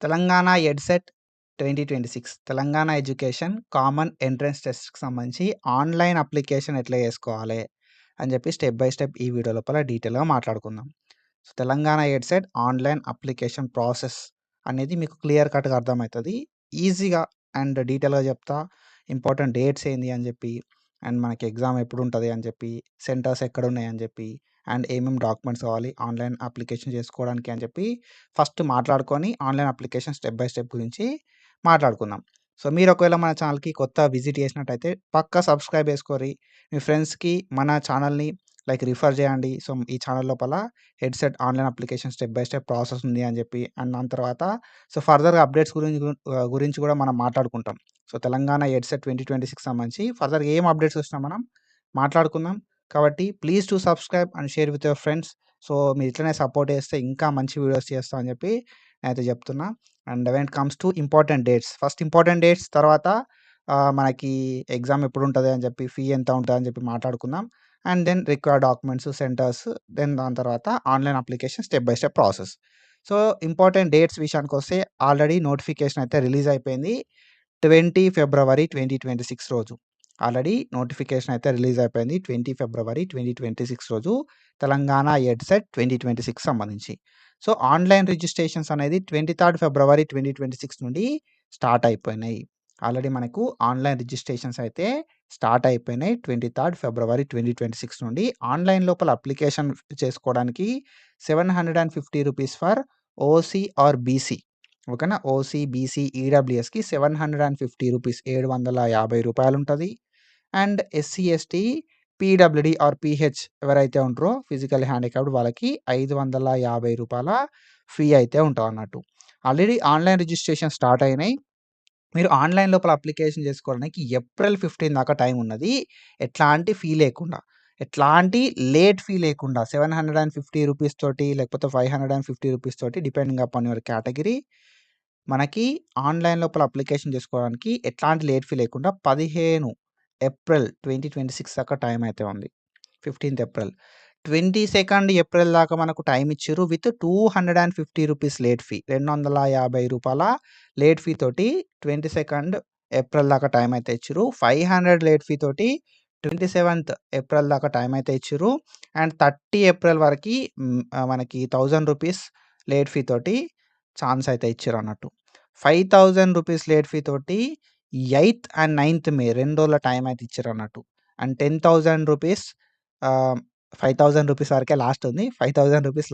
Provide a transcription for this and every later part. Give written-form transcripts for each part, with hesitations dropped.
Telangana EdCET 2026 Telangana education common entrance టెస్ట్‌కి సంబంధించి online application ఎట్లా చేసుకోవాలి అని చెప్పి స్టెప్ బై స్టెప్ ఈ వీడియో లోపల డీటెయిల్‌గా మాట్లాడుకుందాం. So, Telangana EdCET online application process అనేది మీకు క్లియర్ కట్‌గా అర్థమవుతుంది. ఈజీగా అండ్ డీటెయిల్‌గా చెప్తా. ఇంపార్టెంట్ డేట్స్ ఏంది అని చెప్పి, అండ్ మనకి ఎగ్జామ్ ఎప్పుడు ఉంటుంది అని చెప్పి, సెంటర్స్ ఎక్కడ ఉన్నాయి అని చెప్పి, అండ్ ఏమేమి డాక్యుమెంట్స్ కావాలి ఆన్‌లైన్ అప్లికేషన్ చేసుకోవడానికి అని చెప్పి ఫస్ట్ మాట్లాడుకొని online application step by step గురించి మాట్లాడుకుందాం. సో, మీరు ఒకవేళ మన ఛానల్‌కి కొత్త విజిట్ చేసినట్టయితే పక్కా సబ్స్క్రైబ్ చేసుకోర్రి. మీ ఫ్రెండ్స్‌కి మన ఛానల్‌ని రిఫర్ చేయండి. సో, ఈ ఛానల్ లోపల headset online application step by step process ఉంది అని చెప్పి, అండ్ దాని తర్వాత ఫర్దర్‌గా అప్డేట్స్ గురించి కూడా మనం మాట్లాడుకుంటాం. సో, తెలంగాణ హెడ్సెట్ 2026 సంబంధించి ఫర్దర్‌గా ఏం అప్డేట్స్ వచ్చినా మనం మాట్లాడుకుందాం. కాబట్టి please to subscribe and share with your friends. So, మీరు ఇట్లనే సపోర్ట్ చేస్తే ఇంకా మంచి వీడియోస్ చేస్తా అని చెప్పి నేనైతే చెప్తున్నా. And when it comes to important dates, first important dates తర్వాత మనకి ఎగ్జామ్ ఎప్పుడు ఉంటుంది అని చెప్పి, ఫీ ఎంత ఉంటుంది అని చెప్పి మాట్లాడుకుందాం. And then required documents, centers, then దాని తర్వాత online application step by step process. So, important dates విషయానికి వస్తే ఆల్రెడీ నోటిఫికేషన్ అయితే రిలీజ్ అయిపోయింది. 20 ఫిబ్రవరి 2026 రోజు ఆల్రెడీ నోటిఫికేషన్ అయితే రిలీజ్ అయిపోయింది. 20 ఫిబ్రవరి 2026 రోజు తెలంగాణ ఎడ్సెట్ 2026 సంబంధించి. సో, ఆన్‌లైన్ రిజిస్ట్రేషన్స్ అనేది 23 ఫిబ్రవరి 2026 నుండి స్టార్ట్ అయిపోయినాయి. ఆల్రెడీ మనకు ఆన్‌లైన్ రిజిస్ట్రేషన్స్ అయితే స్టార్ట్ అయిపోయినాయి. 23 ఫిబ్రవరి 2026 నుండి ఆన్‌లైన్ లోపల అప్లికేషన్ చేసుకోవడానికి ₹750 ఫర్ ఓసీ ఆర్ బీసీ. ఓకేనా. ఓసీ, బీసీ, ఈడబ్ల్యూఎస్‌కి ₹750 ₹750 ఉంటది. And SC, ST, PWD or PH ఎవరైతే ఉంటారో ఫిజికల్ హ్యాండిక్యాప్డ్ వాళ్ళకి ₹550 ఫీ అయితే ఉంటదన్నట్టు. ఆల్రెడీ ఆన్‌లైన్ రిజిస్ట్రేషన్ స్టార్ట్ అయినాయి. మీరు ఆన్‌లైన్ లోపల అప్లికేషన్ చేసుకోవడానికి ఏప్రిల్ 15 దాకా టైం ఉన్నది. ఎట్లాంటి ఫీ లేకుండా, ఎట్లాంటి లేట్ ఫీ లేకుండా ₹750 తోటి లేకపోతే ₹550 తోటి డిపెండింగ్ అపాన్ యువర్ కేటగిరీ మనకి ఆన్‌లైన్ లోపల అప్లికేషన్ చేసుకోవడానికి ఎట్లాంటి లేట్ ఫీ లేకుండా 15 ఏప్రిల్ 2026 దాకా టైం అయితే ఉంది. 15థ్ ఏప్రిల్. 22nd ఏప్రిల్ దాకా మనకు టైమ్ ఇచ్చిర్రు with ₹250 late fee. ₹250 late fee తోటి 22nd ఏప్రిల్ దాకా టైమ్ అయితే ఇచ్చిర్రు. 500 లేట్ ఫీ తోటి 27th ఏప్రిల్ దాకా టైమ్ అయితే ఇచ్చిర్రు. అండ్ 30 ఏప్రిల్ వరకి మనకి ₹1000 లేట్ ఫీ తోటి ఛాన్స్ అయితే ఇచ్చిర్రన్నట్టు. ₹5000 లేట్ ఫీ తోటి 8th అండ్ 9th మే 2 రోజుల టైమ్ అయితే ఇచ్చిర్రన్నట్టు. అండ్ ₹10,000 ₹5000 వరకే లాస్ట్ ఉంది. ₹5000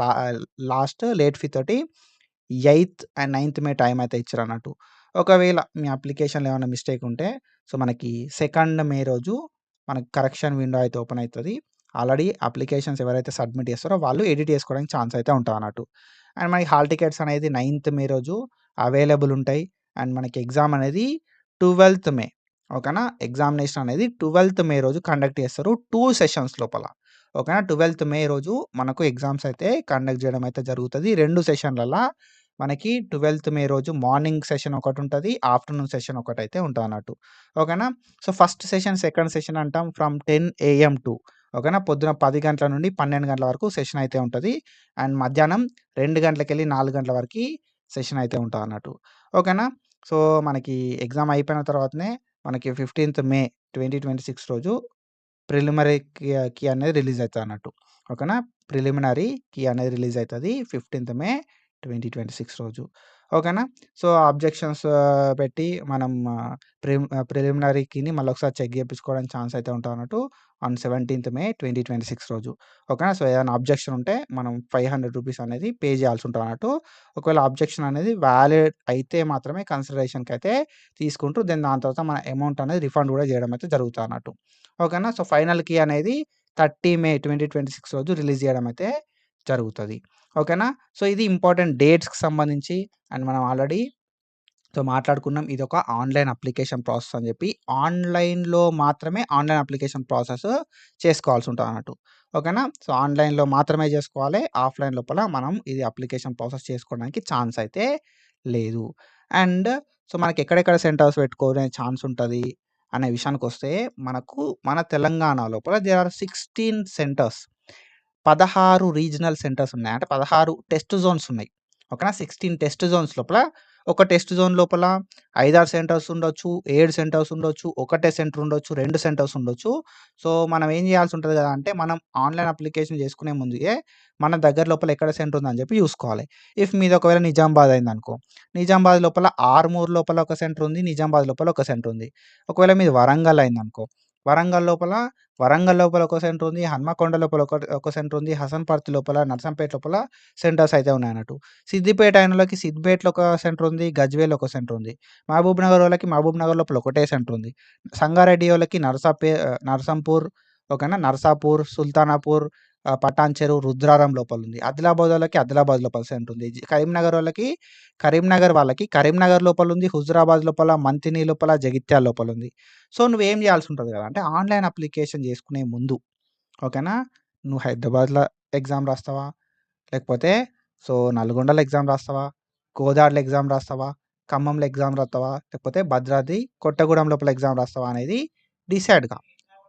లాస్ట్ లేట్ ఫీ తోటి 8th and 9th May time అయితే ఇచ్చిర్రన్నట్టు. ఒకవేళ మీ అప్లికేషన్‌లో ఏమైనా మిస్టేక్ ఉంటే మనకి 2nd మే రోజు మనకి కరెక్షన్ విండో అయితే ఓపెన్ అయితది. ఆల్రెడీ అప్లికేషన్స్ ఎవరైతే సబ్మిట్ చేస్తారో వాళ్ళు ఎడిట్ చేసుకోవడానికి ఛాన్స్ అయితే ఉంటదన్నట్టు. అండ్ మనకి హాల్ టికెట్స్ అనేది 9th మే రోజు అవైలబుల్ ఉంటాయి. అండ్ మనకి ఎగ్జామ్ అనేది 12th మే. ఓకేనా. ఎగ్జామినేషన్ అనేది 12th మే రోజు కండక్ట్ చేస్తారు 2 సెషన్స్ లోపల. ఓకేనా. 12th మే రోజు మనకు ఎగ్జామ్స్ అయితే కండక్ట్ చేయడం అయితే జరుగుతది. 2 సెషన్‌లల్ల మనకి 12th మే రోజు మార్నింగ్ సెషన్ ఒకటుంటది. ఆఫ్టర్‌నూన్ సెషన్ ఒకటైతే ఉంటదన్నట్టు. ఓకేనా. So, first session, second session అంటాం ఫ్రమ్ 10 ఏఎం టు ఓకేనా. పొద్దున 10 గంటల నుండి 12 గంటల వరకు సెషన్ అయితే ఉంటది. అండ్ మధ్యాహ్నం 2 గంటలకెళ్ళి 4 గంటల వరకి సెషన్ అయితే ఉంటదన్నట్టు. ఓకేనా. సో, మనకి ఎగ్జామ్ అయిపోయిన తర్వాతనే మనకి 15th మే 2026 రోజు ప్రిలిమినరీ కీ అనేది రిలీజ్ అయితదన్నట్టు. ఓకేనా. ప్రిలిమినరీ కీ అనేది రిలీజ్ అయితది 15th మే 2026 రోజు. ఓకేనా. సో, అబ్జెక్షన్స్ పెట్టి మనం ప్రిలిమినరీ కీని మళ్ళొకసారి చెక్ చేపించుకోవడానికి ఛాన్స్ అయితే ఉంటదన్నట్టు ఆన్ 17th మే 2026 రోజు. ఓకేనా. సో, ఏదైనా అబ్జెక్షన్ ఉంటే మనం ₹500 అనేది పే చేయాల్సి ఉంటదన్నట్టు. ఒకవేళ అబ్జెక్షన్ అనేది వాలిడ్ అయితే మాత్రమే కన్సిడరేషన్‌కైతే తీసుకుంటూ దాని తర్వాత మన అమౌంట్ అనేది రిఫండ్ కూడా చేయడం అయితే జరుగుతదన్నట్టు. ఓకేనా. సో, ఫైనల్ కీ అనేది 30 మే 2026 రోజు రిలీజ్ చేయడం అయితే జరుగుతది. ఓకేనా. సో, ఇది ఇంపార్టెంట్ డేట్స్‌కి సంబంధించి అండ్ మనం ఆల్రెడీ మాట్లాడుకున్నాం. ఇదొక ఆన్‌లైన్ అప్లికేషన్ ప్రాసెస్ అని చెప్పి. ఆన్‌లైన్‌లో మాత్రమే ఆన్‌లైన్ అప్లికేషన్ ప్రాసెస్ చేసుకోవాల్సి ఉంటదన్నట్టు. ఓకేనా. సో, ఆన్‌లైన్‌లో మాత్రమే చేసుకోవాలి. ఆఫ్‌లైన్ లోపల మనం ఇది అప్లికేషన్ ప్రాసెస్ చేసుకోవడానికి ఛాన్స్ అయితే లేదు. అండ్ సో, మనకి ఎక్కడెక్కడ సెంటర్స్ పెట్టుకునే ఛాన్స్ ఉంటది అనే విషయానికొస్తే మనకు మన తెలంగాణ లోపల there are 16 centers. 16 regional centers ఉన్నాయి. అంటే 16 టెస్ట్ జోన్స్ ఉన్నాయి. ఓకేనా. 16 టెస్ట్ జోన్స్ లోపల ఒక టెస్ట్ జోన్ లోపల 5, 6 సెంటర్స్ ఉండొచ్చు, 7 సెంటర్స్ ఉండొచ్చు, ఒకటే సెంటర్ ఉండొచ్చు, 2 సెంటర్స్ ఉండొచ్చు. సో, మనం ఏం చేయాల్సి ఉంటది కదా అంటే, మనం ఆన్‌లైన్ అప్లికేషన్ చేసుకునే ముందుగే మన దగ్గర లోపల ఎక్కడ సెంటర్ ఉందని చెప్పి చూసుకోవాలి. మీది ఒకవేళ నిజామాబాద్ అయిందనుకో, నిజామాబాద్ లోపల ఆర్మూర్ లోపల ఒక సెంటర్ ఉంది. నిజామాబాద్ లోపల ఒక సెంటర్ ఉంది. ఒకవేళ మీది వరంగల్ అయిందనుకో, వరంగల్ లోపల ఒక సెంటర్ ఉంది. హన్మకొండ లోపల ఒక సెంటర్ ఉంది. హసన్‌పర్తి లోపల, నర్సంపేట లోపల సెంటర్స్ అయితే ఉన్నాయన్నట్టు. సిద్దిపేట అయినోళ్ళకి సిద్దిపేటలో ఒక సెంటర్ ఉంది. గజ్వేల్‌లో ఒక సెంటర్ ఉంది. మహబూబ్‌నగర్ వాళ్ళకి మహబూబ్‌నగర్ లోపల ఒకటే సెంటర్ ఉంది. సంగారెడ్డి వాళ్ళకి నర్సంపూర్, ఓకేనా, నర్సాపూర్, సుల్తానాపూర్, పటాన్ చెరు, రుద్రారం లోపల ఉంది. ఆదిలాబాద్ వాళ్ళకి ఆదిలాబాద్ లోపల సెంటర్ ఉంది. కరీంనగర్ వాళ్ళకి కరీంనగర్ లోపల ఉంది. హుజురాబాద్ లోపల, మంతిని లోపల, జగిత్యాల లోపల ఉంది. సో, నువ్వేం చేయాల్సి ఉంటది కదా అంటే, ఆన్‌లైన్ అప్లికేషన్ చేసుకునే ముందు, ఓకేనా, నువ్వు హైదరాబాద్‌లో ఎగ్జామ్ రాస్తావా? లేకపోతే నల్గొండలో ఎగ్జామ్ రాస్తావా? గోదావరిలో ఎగ్జామ్ రాస్తావా? ఖమ్మంలో ఎగ్జామ్ రాస్తావా? లేకపోతే భద్రాద్రి, కొత్తగూడెం లోపల ఎగ్జామ్ రాస్తావా అనేది డిసైడ్ గా.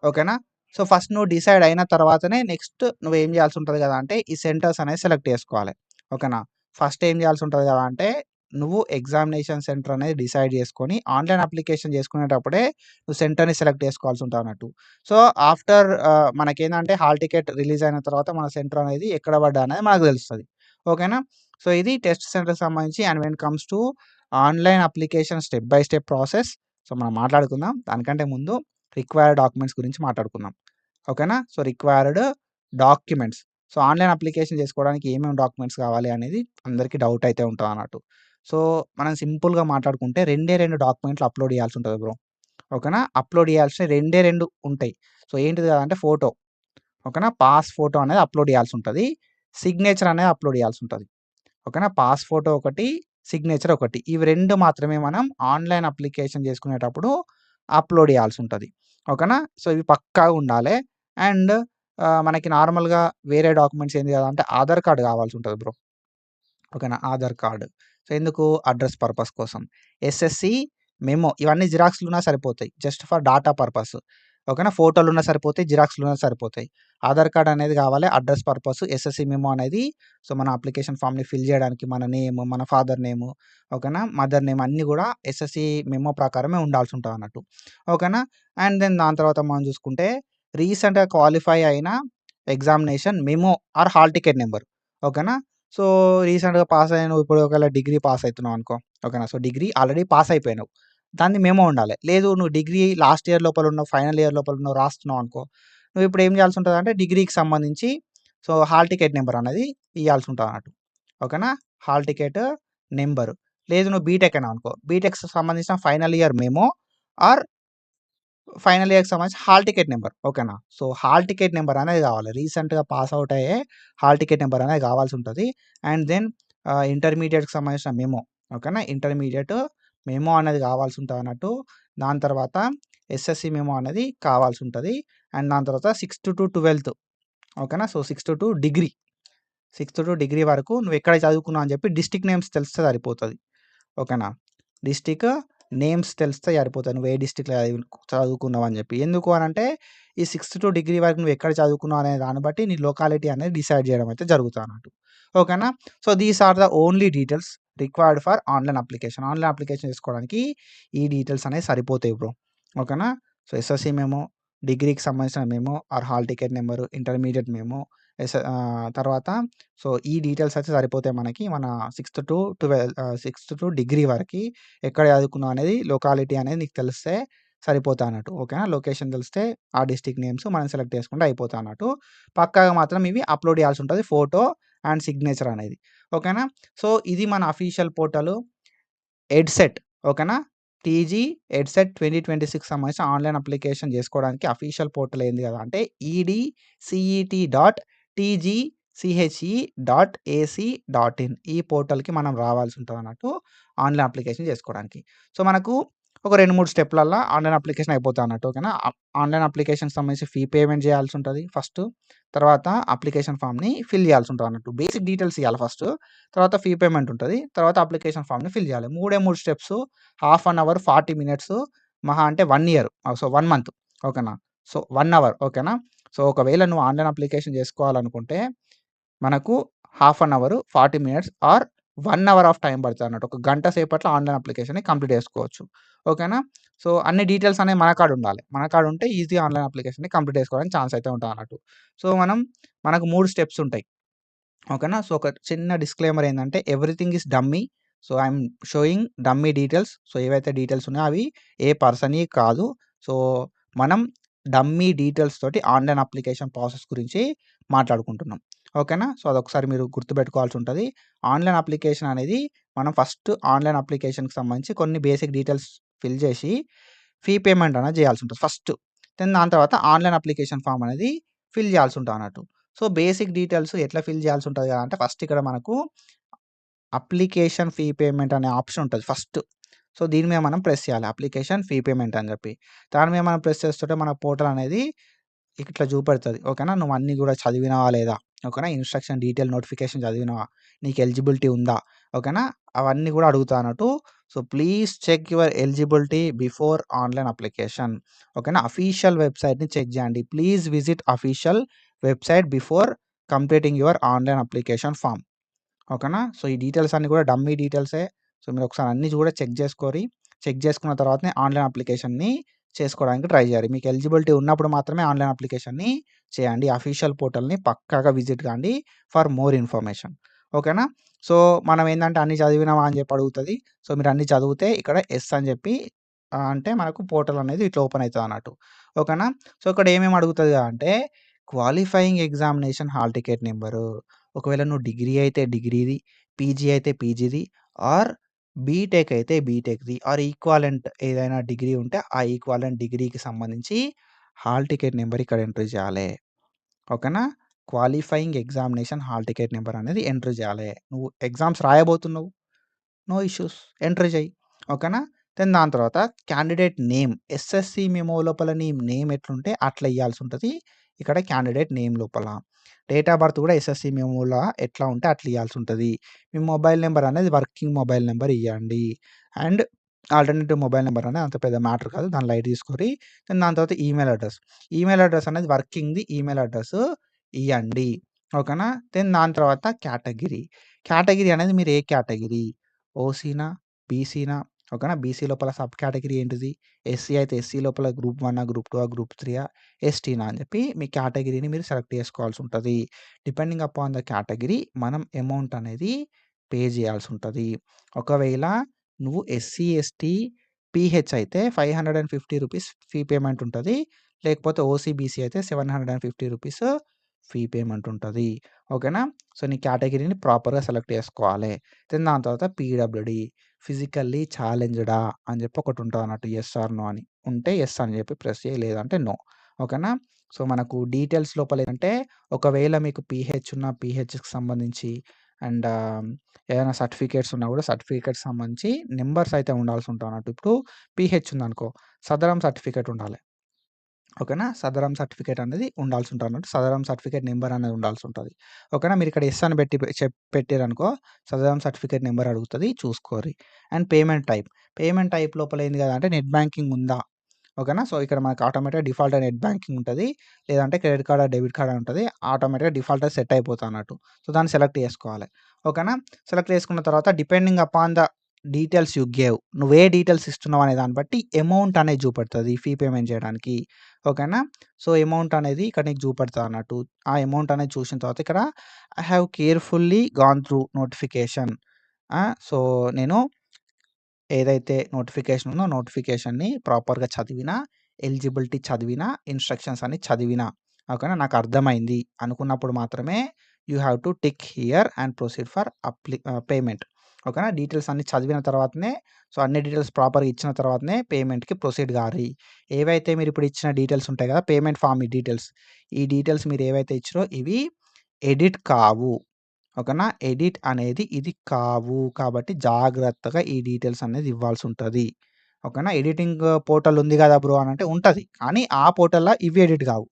ఓకేనా? సో, ఫస్ట్ నువ్వు డిసైడ్ అయిన తర్వాతనే నెక్స్ట్ నువ్వేం చేయాల్సి ఉంటది కదా అంటే, ఈ సెంటర్స్ అనేది సెలెక్ట్ చేసుకోవాలి. ఓకేనా? ఫస్ట్ ఏం చేయాల్సి ఉంటది కదా అంటే, నువ్వు ఎగ్జామినేషన్ సెంటర్ అనేది డిసైడ్ చేసుకొని, ఆన్‌లైన్ అప్లికేషన్ చేసుకునేటప్పుడే నువ్వు సెంటర్‌ని సెలెక్ట్ చేసుకోవాల్సి ఉంటదన్నట్టు. సో, ఆఫ్టర్ మనకేందంటే హాల్ టికెట్ రిలీజ్ అయిన తర్వాత మన సెంటర్ అనేది ఎక్కడ పడ్డా అనేది మనకు తెలుస్తది. ఓకేనా? సో, ఇది టెస్ట్ సెంటర్‌కి సంబంధించి. And when comes to online application step by step process. So, మనం మాట్లాడుకుందాం. దానికంటే ముందు రిక్వైర్డ్ డాక్యుమెంట్స్ గురించి మాట్లాడుకుందాం. ఓకేనా? So, required documents. So, online application చేసుకోవడానికి ఏమేమి డాక్యుమెంట్స్ కావాలి అనేది అందరికీ డౌట్ అయితే ఉంటదన్నట్టు. సో, మనం సింపుల్‌గా మాట్లాడుకుంటే 2 డాక్యుమెంట్లు అప్‌లోడ్ చేయాల్సి ఉంటది బ్రో. ఓకేనా? అప్‌లోడ్ చేయాల్సినయి 2 ఉంటాయి. సో, ఏంటిది అంటే ఫోటో. ఓకేనా? పాస్ ఫోటో అనేది అప్‌లోడ్ చేయాల్సి ఉంటది. సిగ్నేచర్ అనేది అప్‌లోడ్ చేయాల్సి ఉంటది. ఓకేనా? పాస్ ఫోటో ఒకటి, సిగ్నేచర్ ఒకటి. ఇవి 2 మాత్రమే మనం ఆన్‌లైన్ అప్లికేషన్ చేసుకునేటప్పుడు అప్‌లోడ్ చేయాల్సి ఉంటది. ఓకేనా? సో, ఇవి పక్కాగా ఉండాలే. అండ్ మనకి నార్మల్‌గా వేరే డాక్యుమెంట్స్ ఏంది కదా అంటే ఆధార్ కార్డ్ కావాల్సి ఉంటది బ్రో. ఓకేనా? ఆధార్ కార్డ్. సో, ఎందుకు? అడ్రెస్ పర్పస్ కోసం. ఎస్ఎస్‌సి మెమో ఇవన్నీ జిరాక్స్‌లున్నా సరిపోతాయి. Just for data purpose. ఓకేనా? ఫోటోలున్నా సరిపోతాయి. జిరాక్స్‌లున్నా సరిపోతాయి. ఆధార్ కార్డ్ అనేది కావాలి. Address purpose. ఎస్ఎస్‌సి మెమో అనేది మన అప్లికేషన్ ఫార్మ్‌ని ఫిల్ చేయడానికి మన నేమ్, మన ఫాదర్ నేమ్, ఓకేనా, మదర్ నేమ్ అన్నీ కూడా ఎస్ఎస్‌సి మెమో ప్రకారమే ఉండాల్సి ఉంటదన్నట్టు. ఓకేనా? అండ్ దెన్ దాని తర్వాత మనం చూసుకుంటే రీసెంట్‌గా క్వాలిఫై అయిన examination memo or hall ticket number. ఓకేనా? సో, రీసెంట్‌గా పాస్ అయ్యి నువ్వు ఇప్పుడు ఒకవేళ డిగ్రీ పాస్ అయితున్నావు అనుకో. ఓకేనా? సో, డిగ్రీ ఆల్రెడీ పాస్ అయిపోయినావు. దాన్ని మెమో ఉండాలి. లేదు నువ్వు డిగ్రీ లాస్ట్ ఇయర్ లోపల ఉన్నావు, ఫైనల్ ఇయర్ లోపల ఉన్నావు, రాస్తున్నావు అనుకో. నువ్వు ఇప్పుడు ఏం చేయాల్సి ఉంటదంటే డిగ్రీకి సంబంధించి హాల్ టికెట్ నంబర్ అనేది ఇయ్యాల్సి ఉంటదన్నట్టు. ఓకేనా? Hall ticket number. లేదు నువ్వు బీటెక్ అయినావు అనుకో. బీటెక్‌కి సంబంధించిన final year memo or final ఇయర్‌కి సంబంధించి హాల్ టికెట్ నంబర్. ఓకేనా? సో, హాల్ టికెట్ నంబర్ అనేది కావాలి. రీసెంట్‌గా పాస్ ఔట్ అయ్యే హాల్ టికెట్ నంబర్ అనేది కావాల్సి ఉంటది. అండ్ దెన్ ఇంటర్మీడియేట్‌కి సంబంధించిన మెమో. ఓకేనా? ఇంటర్మీడియేట్ మెమో అనేది కావాల్సి ఉంటదన్నట్టు. దాని తర్వాత ఎస్ఎస్‌సి మెమో అనేది కావాల్సి ఉంటది. అండ్ దాని తర్వాత 6-12 ఓకేనా? సో, 6-2 డిగ్రీ వరకు నువ్వు ఎక్కడ చదువుకున్నావు అని చెప్పి డిస్ట్రిక్ట్ నేమ్స్ తెలిస్తే సరిపోతది. ఓకేనా? డిస్ట్రిక్ట్ నేమ్స్ తెలిస్తే సరిపోతది. నువ్వు ఏ డిస్ట్రిక్ట్‌లో చదువుకున్నావు అని చెప్పి. ఎందుకు అనంటే ఈ 6-2 వరకు నువ్వు ఎక్కడ చదువుకున్నావు అనే దాన్ని బట్టి నీ లొకాలిటీ అనేది డిసైడ్ చేయడం అయితే జరుగుతదన్నట్టు. ఓకేనా? So, these are the only details required for online application. Online application చేసుకోవడానికి ఈ డీటెయిల్స్ అనేవి సరిపోతాయి బ్రో. ఓకేనా? సో, ఎస్ఎస్‌సి మెమో, డిగ్రీకి సంబంధించిన memo or hall ticket number, intermediate memo, తర్వాత ఈ డీటెయిల్స్ అయితే సరిపోతాయి మనకి. మన 6-2 డిగ్రీ వరకి ఎక్కడ చదువుకున్నావు అనేది లొకాలిటీ అనేది నీకు తెలిస్తే సరిపోతాదన్నట్టు. ఓకేనా? లొకేషన్ తెలిస్తే ఆ డిస్ట్రిక్ట్ నేమ్స్ మనం సెలెక్ట్ చేసుకుంటే అయిపోతాదన్నట్టు. పక్కాగా మాత్రం ఇవి అప్‌లోడ్ చేయాల్సి ఉంటది. ఫోటో అండ్ సిగ్నేచర్ అనేది. ఓకేనా? సో, ఇది మన అఫీషియల్ పోర్టల్ ఎడ్సెట్. ఓకేనా? టీజీ ఎడ్సెట్ 2026 సంబంధించిన ఆన్‌లైన్ అప్లికేషన్ చేసుకోవడానికి అఫీషియల్ పోర్టల్ ఏంది కదా అంటే edcet.tgche.ac.in ఈ పోర్టల్‌కి మనం రావాల్సి ఉంటదన్నట్టు ఆన్‌లైన్ అప్లికేషన్ చేసుకోవడానికి. సో, మనకు ఒక 2, 3 స్టెప్‌లల్ల ఆన్‌లైన్ అప్లికేషన్ అయిపోతదన్నట్టు. ఓకేనా? ఆన్‌లైన్ అప్లికేషన్‌కి సంబంధించి ఫీ పేమెంట్ చేయాల్సి ఉంటది ఫస్టు. తర్వాత అప్లికేషన్ ఫార్మ్‌ని ఫిల్ చేయాల్సి ఉంటదన్నట్టు. బేసిక్ డీటెయిల్స్ ఇయ్యాలి ఫస్టు. తర్వాత ఫీ పేమెంట్ ఉంటది. తర్వాత అప్లికేషన్ ఫార్మ్‌ని ఫిల్ చేయాలి. 3 steps. Half an hour, 40 minutes, మహా అంటే 1 ఇయర్. So, 1 month. ఓకేనా? So, 1 hour. ఓకేనా? సో, ఒకవేళ నువ్వు ఆన్‌లైన్ అప్లికేషన్ చేసుకోవాలనుకుంటే మనకు half an hour, 40 minutes or 1 hour of time పడతదన్నట్టు. ఒక గంట సేపట్లో ఆన్‌లైన్ అప్లికేషన్‌ని కంప్లీట్ చేసుకోవచ్చు. ఓకేనా? సో, అన్ని డీటెయిల్స్ అనేవి మన కాడ ఉండాలి. మన కాడ ఉంటే ఈజీగా ఆన్‌లైన్ అప్లికేషన్‌ని కంప్లీట్ చేసుకోవడానికి ఛాన్స్ అయితే ఉంటదన్నట్టు. సో, మనకు 3 స్టెప్స్ ఉంటాయి. ఓకేనా? సో, ఒక చిన్న డిస్క్లైమర్ ఏందంటే everything is dummy. So, I'm showing dummy details. So, ఏవైతే డీటెయిల్స్ ఉన్నాయో అవి ఏ పర్సన్‌యి కాదు. సో, మనం డమ్మీ డీటెయిల్స్ తోటి ఆన్‌లైన్ అప్లికేషన్ ప్రాసెస్ గురించి మాట్లాడుకుంటున్నాం. ఓకేనా? సో, అదొకసారి మీరు గుర్తుపెట్టుకోవాల్సి ఉంటది. ఆన్‌లైన్ అప్లికేషన్ అనేది మనం ఫస్ట్ ఆన్‌లైన్ అప్లికేషన్‌కి సంబంధించి కొన్ని బేసిక్ డీటెయిల్స్ ఫిల్ చేసి ఫీ పేమెంట్ అనేది చేయాల్సి ఉంటది ఫస్ట్. దెన్ దాని తర్వాత ఆన్‌లైన్ అప్లికేషన్ ఫార్మ్ అనేది ఫిల్ చేయాల్సి ఉంటదన్నట్టు. సో, బేసిక్ డీటెయిల్స్ ఎట్లా ఫిల్ చేయాల్సి ఉంటది కదా అంటే ఫస్ట్ ఇక్కడ మనకు అప్లికేషన్ ఫీ పేమెంట్ అనే ఆప్షన్ ఉంటది ఫస్ట్. సో, దీని మీద మనం ప్రెస్ చేయాలి. అప్లికేషన్ ఫీ పేమెంట్ అని చెప్పి. దాని మీద మనం ప్రెస్ చేస్తుంటే మన పోర్టల్ అనేది ఇట్లా చూపెడతది. ఓకేనా? నువ్వు అన్నీ గూడా చదివినవా లేదా? ఓకేనా? ఇన్‌స్ట్రక్షన్ డీటెయిల్ నోటిఫికేషన్ చదివినవా? నీకు ఎలిజిబిలిటీ ఉందా? ఓకేనా? అవన్నీ గూడా అడుగుతాదన్నట్టు. So, please check your eligibility before online application. ఓకేనా? అఫీషియల్ వెబ్‌సైట్‌ని చెక్ చేయండి. Please visit official website before completing your online application form. ఓకేనా? సో, ఈ డీటెయిల్స్ అన్నీ కూడా డమ్మీ డీటెయిల్సే. సో, మీరొకసారి అన్నీ కూడా చెక్ చేసుకోరి. చెక్ చేసుకున్న తర్వాతనే ఆన్‌లైన్ అప్లికేషన్‌ని చేసుకోవడానికి ట్రై చేయాలి. మీకు ఎలిజిబిలిటీ ఉన్నప్పుడు మాత్రమే ఆన్‌లైన్ అప్లికేషన్‌ని చేయండి. అఫీషియల్ పోర్టల్‌ని పక్కాగా విజిట్ కాండి ఫర్ మోర్ ఇన్ఫర్మేషన్. ఓకేనా? సో, మనం ఏందంటే అన్నీ చదివినావా అని చెప్పి అడుగుతది. సో, మీరు అన్నీ చదివితే ఇక్కడ యెస్ అని చెప్పి అంటే మనకు పోర్టల్ అనేది ఇట్లా ఓపెన్ అయితదన్నట్టు. ఓకేనా? సో, ఇక్కడ ఏమేమి అడుగుతది అంటే qualifying examination hall ticket number. ఒకవేళ నువ్వు డిగ్రీ అయితే డిగ్రీది, పీజీ అయితే పీజీది ఆర్ బీటెక్ అయితే బీటెక్‌ది ఆర్ ఈక్వాలెంట్ ఏదైనా డిగ్రీ ఉంటే ఆ ఈక్వాలెంట్ డిగ్రీకి సంబంధించి హాల్ టికెట్ నంబర్ ఇక్కడ ఎంటర్ చేయాలే. ఓకేనా? Qualifying examination hall ticket number అనేది ఎంటర్ చేయాలే. నువ్వు ఎగ్జామ్స్ రాయబోతున్నావు. No issues. ఎంటర్ చెయ్యి. ఓకేనా? దెన్ దాని తర్వాత క్యాండిడేట్ నేమ్ ఎస్ఎస్‌సి మెమో లోపల నీ నేమ్ ఎట్లుంటే అట్లా ఇయ్యాల్సుంటది. ఇక్కడ క్యాండిడేట్ నేమ్ లోపల. డేట్ ఆఫ్ బర్త్ కూడా ఎస్ఎస్‌సి మెమోలా ఎట్లా ఉంటే అట్లా ఇయ్యాల్సుంటది. మీ మొబైల్ నంబర్ అనేది వర్కింగ్ మొబైల్ నంబర్ ఇయ్యండి. అండ్ ఆల్టర్నేటివ్ మొబైల్ నంబర్ అనేది అంత పెద్ద మ్యాటర్ కాదు. దాన్ని లైట్ తీసుకోరి. దెన్ దాని తర్వాత ఈమెయిల్ అడ్రెస్. ఈమెయిల్ అడ్రెస్ అనేది వర్కింగ్‌ది ఈమెయిల్ అడ్రెస్ ఇయ్యండి. ఓకేనా? దెన్ దాని తర్వాత కేటగిరీ. కేటగిరీ అనేది మీరు ఏ కేటగిరీ? ఓసీనా? బీసీనా? ఓకేనా? బీసీ లోపల సబ్ కేటగిరీ ఏంటిది? ఎస్సీ అయితే ఎస్సీ లోపల గ్రూప్ 1ఆ? గ్రూప్ 2ఆ? గ్రూప్ 3ఆ? ఎస్టీనా? అని చెప్పి మీ కేటగిరీని మీరు సెలెక్ట్ చేసుకోవాల్సుంటది. డిపెండింగ్ అపాన్ ద కేటగిరీ మనం అమౌంట్ అనేది పే చేయాల్సుంటది. ఒకవేళ నువ్వు ఎస్సీ, ఎస్టీ, పీహెచ్ అయితే రూ. 550 ఫీ పేమెంట్ ఉంటది. లేకపోతే ఓసీ, బీసీ అయితే రూ. 750 ఫీ పేమెంట్ ఉంటది. ఓకేనా? సో, నీ కేటగిరీని ప్రాపర్‌గా సెలెక్ట్ చేసుకోవాలి. దెన్ దాని తర్వాత పీడబ్ల్యూడీ ఫిజికల్లీ ఛాలెంజ్డా అని చెప్పి ఒకటి ఉంటదన్నట్టు. యెస్ ఆర్ నో అని. ఉంటే యెస్ అని చెప్పి ప్రెస్ చేయి. లేదంటే నో. ఓకేనా? సో, మనకు డీటెయిల్స్ లోపల ఏంటంటే ఒకవేళ మీకు పీహెచ్ ఉన్న పీహెచ్‌కి సంబంధించి అండ్ ఏదైనా సర్టిఫికేట్స్ ఉన్నా కూడా సర్టిఫికేట్స్ సంబంధించి నంబర్స్ అయితే ఉండాల్సి ఉంటదన్నట్టు. ఇప్పుడు పీహెచ్ ఉందనుకో సదరం సర్టిఫికేట్ ఉండాలి. ఓకేనా? సదరం సర్టిఫికేట్ అనేది ఉండాల్సి ఉంటదన్నట్టు. సదరం సర్టిఫికేట్ నంబర్ అనేది ఉండాల్సి ఉంటది. ఓకేనా? మీరిక్కడ యెస్ అని పెట్టిరనుకో సదరం సర్టిఫికేట్ నంబర్ అడుగుతది చూసుకోర్రి. And payment type. Payment type లోపల ఏంది కదా అంటే నెట్ బ్యాంకింగ్ ఉందా? ఓకేనా? సో, ఇక్కడ మనకు ఆటోమేటిక్‌గా డిఫాల్ట్‌గా నెట్ బ్యాంకింగ్ ఉంటది. లేదంటే క్రెడిట్ కార్డ్, డెబిట్ కార్డ్ అని ఉంటది. ఆటోమేటిక్‌గా డిఫాల్ట్‌గా సెట్ అయిపోతదన్నట్టు. సో, దాన్ని సెలెక్ట్ చేసుకోవాలి. ఓకేనా? సెలెక్ట్ చేసుకున్న తర్వాత depending upon the details you gave నువ్వే డీటెయిల్స్ ఇస్తున్నావు అనే దాన్ని బట్టి అమౌంట్ అనేది చూపెడతది ఫీ పేమెంట్ చేయడానికి. ఓకేనా? సో, అమౌంట్ అనేది ఇక్కడ నీకు చూపెడతదన్నట్టు. ఆ అమౌంట్ అనేది చూసిన తర్వాత ఇక్కడ I have carefully gone through notification. So, నేను ఏదైతే నోటిఫికేషన్ ఉందో నోటిఫికేషన్‌ని ప్రాపర్‌గా చదివినా, ఎలిజిబిలిటీ చదివినా, ఇన్‌స్ట్రక్షన్స్ అన్ని చదివినా, ఓకేనా? నాకు అర్థమైంది అనుకున్నప్పుడు మాత్రమే you have to tick here and proceed for payment. ఓకేనా? డీటెయిల్స్ అన్నీ చదివిన తర్వాతనే సో, అన్ని డీటెయిల్స్ ప్రాపర్‌గా ఇచ్చిన తర్వాతనే పేమెంట్‌కి ప్రొసీడ్ గారి. ఏవైతే మీరిప్పుడు ఇచ్చిన డీటెయిల్స్ ఉంటాయి కదా! పేమెంట్ ఫార్మ్ ఈ డీటెయిల్స్. ఈ డీటెయిల్స్ మీరు ఏవైతే ఇచ్చిరో ఇవి ఎడిట్ కావు. ఓకేనా? ఎడిట్ అనేది ఇది కావు. కాబట్టి జాగ్రత్తగా ఈ డీటెయిల్స్ అనేది ఇవ్వాల్సుంటది. ఓకేనా? ఎడిటింగ్ పోర్టల్ ఉంది గదా బ్రో అనంటే ఉంటది. కానీ ఆ పోర్టల్‌ల ఇవి ఎడిట్ గావు.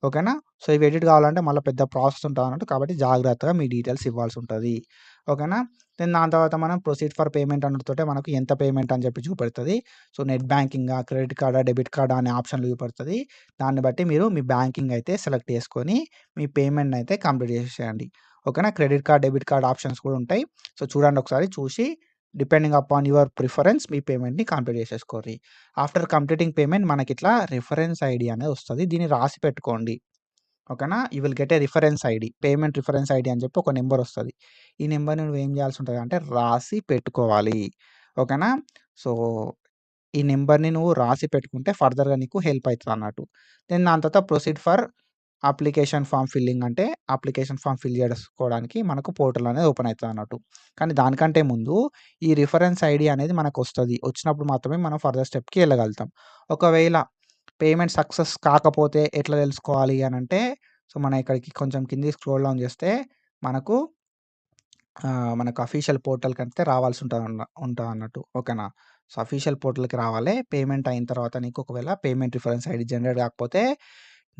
ఓకేనా? సో, ఇవి ఎడిట్ కావాలంటే మళ్ళా పెద్ద ప్రాసెస్ ఉంటదన్నట్టు. కాబట్టి జాగ్రత్తగా మీ డీటెయిల్స్ ఇవ్వాల్సుంటది. ఓకేనా? దెన్ దాని తర్వాత మనం ప్రొసీడ్ ఫర్ పేమెంట్ అనుడుతోటే మనకు ఎంత పేమెంట్ అని చెప్పి చూపెడతది. సో, నెట్ బ్యాంకింగా, క్రెడిట్ కార్డా, డెబిట్ కార్డా అనే ఆప్షన్‌లు చూపెడతది. దాన్ని బట్టి మీరు మీ బ్యాంకింగ్ అయితే సెలెక్ట్ చేసుకొని మీ పేమెంట్‌నయితే కంప్లీట్ చేసేసేయండి. ఓకేనా. Credit card, debit card options కూడా ఉంటాయి. సో, చూడండి ఒకసారి. చూసి డిపెండింగ్ అపాన్ యువర్ ప్రిఫరెన్స్ మీ పేమెంట్‌ని కంప్లీట్ చేసేసుకోర్రి. ఆఫ్టర్ కంప్లీటింగ్ పేమెంట్ మనకిట్లా రిఫరెన్స్ ఐడీ అనేది వస్తది. దీన్ని రాసి పెట్టుకోండి. ఓకేనా. You will get a reference ID. Payment reference ID అని చెప్పి ఒక నెంబర్ వస్తది. ఈ నెంబర్‌ని నువ్వేం చేయాల్సి ఉంటదంటే రాసి పెట్టుకోవాలి. ఓకేనా. సో, ఈ నెంబర్‌ని నువ్వు రాసి పెట్టుకుంటే ఫర్దర్‌గా నీకు హెల్ప్ అయితదన్నట్టు. దెన్ దాని తర్వాత proceed for application form filling అంటే అప్లికేషన్ ఫార్మ్ ఫిల్ చేసుకోవడానికి మనకు పోర్టల్ అనేది ఓపెన్ అయితదన్నట్టు. కానీ దానికంటే ముందు ఈ రిఫరెన్స్ ఐడీ అనేది మనకొస్తది. వచ్చినప్పుడు మాత్రమే మనం ఫర్దర్ స్టెప్‌కి ఎళ్ళగలుగుతాం. ఒకవేళ పేమెంట్ సక్సెస్ కాకపోతే ఎట్లా తెలుసుకోవాలి అనంటే, సో, మనం ఇక్కడికి కొంచెం కిందికి స్క్రోల్ డౌన్ చేస్తే మనకు మనకు అఫీషియల్ పోర్టల్‌కైతే రావాల్సి ఉంటదన్నట్టు. ఓకేనా. సో, అఫీషియల్ పోర్టల్‌కి రావాలి. పేమెంట్ అయిన తర్వాత నీకు ఒకవేళ పేమెంట్ రిఫరెన్స్ ఐడీ జనరేట్ కాకపోతే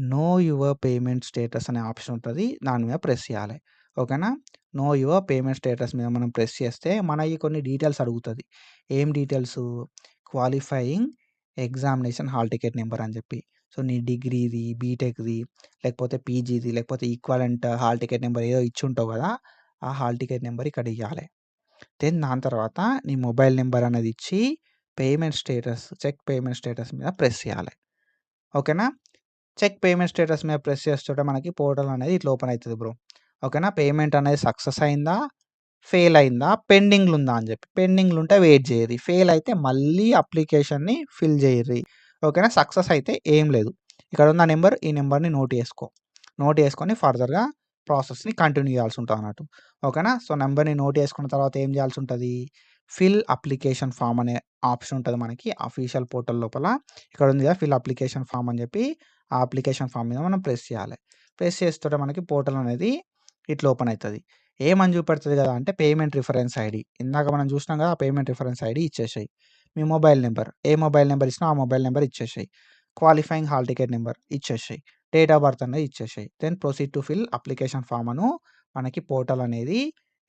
నో యువర్ పేమెంట్ స్టేటస్ అనే ఆప్షన్ ఉంటది. దాని మీద ప్రెస్ చేయాలి. ఓకేనా. నో యువర్ పేమెంట్ స్టేటస్ మీద మనం ప్రెస్ చేస్తే మనయి కొన్ని డీటెయిల్స్ అడుగుతది. ఏం details? Qualifying examination hall ticket number అని చెప్పి. సో, నీ డిగ్రీది, బీటెక్‌ది, లేకపోతే పీజీది, లేకపోతే ఈక్వలెంట్ హాల్ టికెట్ నంబర్ ఏదో ఇచ్చుంటావు కదా! ఆ హాల్ టికెట్ నంబర్ ఇక్కడ ఇయ్యాలి. దెన్ దాని తర్వాత నీ మొబైల్ నంబర్ అనేది ఇచ్చి payment status check payment status మీద ప్రెస్ చేయాలి. ఓకేనా. చెక్ పేమెంట్ స్టేటస్ మీద ప్రెస్ చేస్తుంటే మనకి పోర్టల్ అనేది ఇట్లా ఓపెన్ అయితది బ్రో. ఓకేనా. పేమెంట్ అనేది సక్సెస్ అయిందా? ఫెయిల్ అయిందా? పెండింగ్‌లో ఉందా అని చెప్పి. పెండింగ్‌లో ఉంటే వెయిట్ చేయర్రి. ఫెయిల్ అయితే మళ్ళీ అప్లికేషన్‌ని ఫిల్ చేయర్రి. ఓకేనా. సక్సెస్ అయితే ఏం లేదు. ఇక్కడ ఉన్న నంబర్ ఈ నంబర్‌ని నోట్ చేసుకో. నోట్ చేసుకొని ఫర్దర్‌గా ప్రాసెస్‌ని కంటిన్యూ చేయాల్సి ఉంటదన్నట్టు. ఓకేనా. సో, నంబర్‌ని నోట్ చేసుకున్న తర్వాత ఏం చేయాల్సి ఉంటది? ఫిల్ అప్లికేషన్ ఫార్మ్ అనే ఆప్షన్ ఉంటది మనకి అఫీషియల్ పోర్టల్ లోపల. ఇక్కడ ఉంది కదా ఫిల్ అప్లికేషన్ ఫార్మ్ అని చెప్పి ఆ అప్లికేషన్ ఫార్మ్ మీద మనం ప్రెస్ చేయాలి. ప్రెస్ చేస్తుంటే మనకి పోర్టల్ అనేది ఇట్లా ఓపెన్ అయితది. ఏమని చూపెడుతది కదా అంటే పేమెంట్ రిఫరెన్స్ ఐడీ. ఇందాక మనం చూసినాం కదా! ఆ పేమెంట్ రిఫరెన్స్ ఐడీ ఇచ్చేసేయి. మీ మొబైల్ నంబర్. ఏ మొబైల్ నంబర్ ఇచ్చినావో ఆ మొబైల్ నంబర్ ఇచ్చేసేయి. క్వాలిఫయింగ్ హాల్ టికెట్ నంబర్ ఇచ్చేసేయి. డేట్ ఆఫ్ బర్త్ అనేది ఇచ్చేసేయి. Then proceed to fill application form అను మనకి పోర్టల్ అనేది